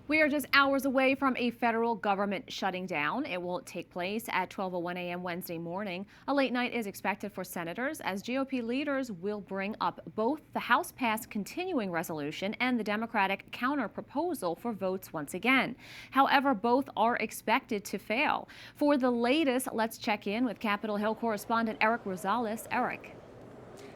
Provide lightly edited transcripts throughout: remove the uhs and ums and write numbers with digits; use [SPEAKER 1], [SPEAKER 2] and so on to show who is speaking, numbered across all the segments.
[SPEAKER 1] We are just hours away from a federal government shutting down. It will take place at 12:01 a.m. Wednesday morning. A late night is expected for senators as GOP leaders will bring up both the House-passed continuing resolution and the Democratic counterproposal for votes once again. However, both are expected to fail. For the latest, let's check in with Capitol Hill correspondent Erik Rosales. Erik.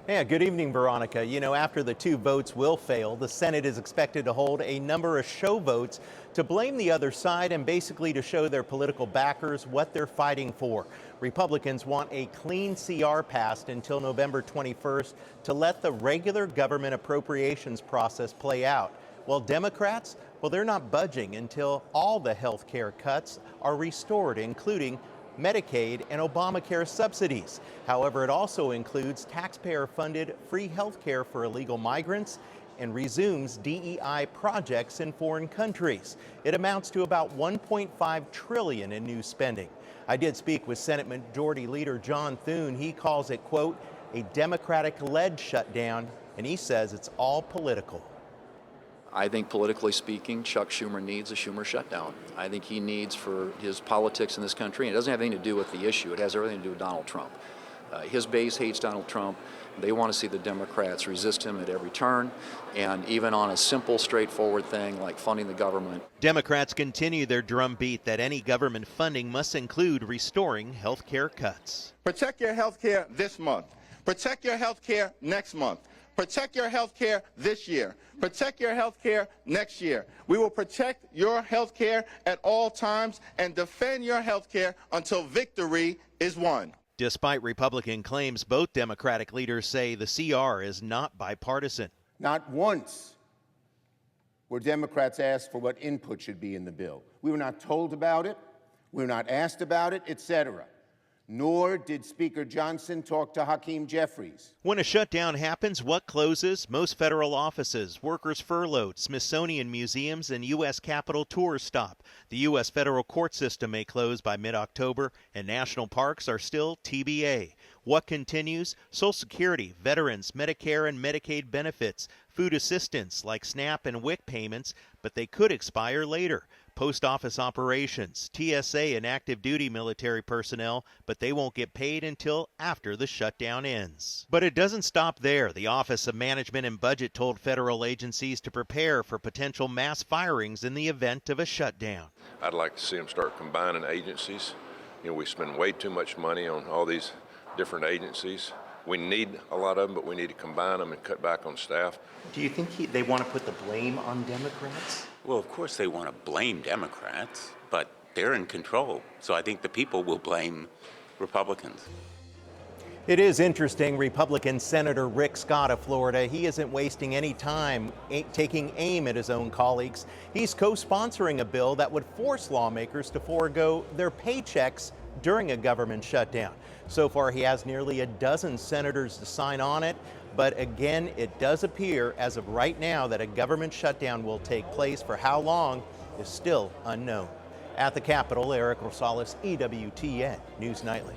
[SPEAKER 2] Yeah, good evening, Veronica. After the two votes will fail, the Senate is expected to hold a number of show votes to blame the other side and basically to show their political backers what they're fighting for. Republicans want a clean CR passed until November 21st to let the regular government appropriations process play out. While Democrats, they're not budging until all the health care cuts are restored, including Medicaid and Obamacare subsidies. However, it also includes taxpayer-funded free health care for illegal migrants and resumes DEI projects in foreign countries. It amounts to about $1.5 trillion in new spending. I did speak with Senate Majority Leader John Thune. He calls it, quote, a Democratic-led shutdown, and he says it's all political.
[SPEAKER 3] I think politically speaking, Chuck Schumer needs a Schumer shutdown. I think he needs for his politics in this country, and it doesn't have anything to do with the issue. It has everything to do with Donald Trump. His base hates Donald Trump. They want to see the Democrats resist him at every turn, and even on a simple, straightforward thing like funding the government.
[SPEAKER 2] Democrats continue their drumbeat that any government funding must include restoring health care cuts.
[SPEAKER 4] Protect your health care this month. Protect your health care next month. Protect your health care this year. Protect your health care next year. We will protect your health care at all times and defend your health care until victory is won.
[SPEAKER 2] Despite Republican claims, both Democratic leaders say the CR is not bipartisan.
[SPEAKER 5] Not once were Democrats asked for what input should be in the bill. We were not told about it. We were not asked about it, etc. Nor did Speaker Johnson talk to Hakeem Jeffries.
[SPEAKER 2] When a shutdown happens, what closes? Most federal offices, workers furloughed, Smithsonian museums, and U.S. Capitol tours stop. The U.S. federal court system may close by mid-October, and national parks are still TBA. What continues? Social Security, veterans, Medicare and Medicaid benefits, food assistance like SNAP and WIC payments, but they could expire later. Post office operations, TSA and active duty military personnel, but they won't get paid until after the shutdown ends. But it doesn't stop there. The Office of Management and Budget told federal agencies to prepare for potential mass firings in the event of a shutdown.
[SPEAKER 6] I'd like to see them start combining agencies. We spend way too much money on all these different agencies. We need a lot of them, but we need to combine them and cut back on staff.
[SPEAKER 2] Do you think they want to put the blame on Democrats?
[SPEAKER 7] Well, of course they want to blame Democrats, but they're in control. So I think the people will blame Republicans.
[SPEAKER 2] It is interesting. Republican Senator Rick Scott of Florida, he isn't wasting any time taking aim at his own colleagues. He's co-sponsoring a bill that would force lawmakers to forego their paychecks during a government shutdown. So far, he has nearly a dozen senators to sign on it. But again, it does appear as of right now that a government shutdown will take place. For how long is still unknown. At the Capitol, Erik Rosales, EWTN News Nightly.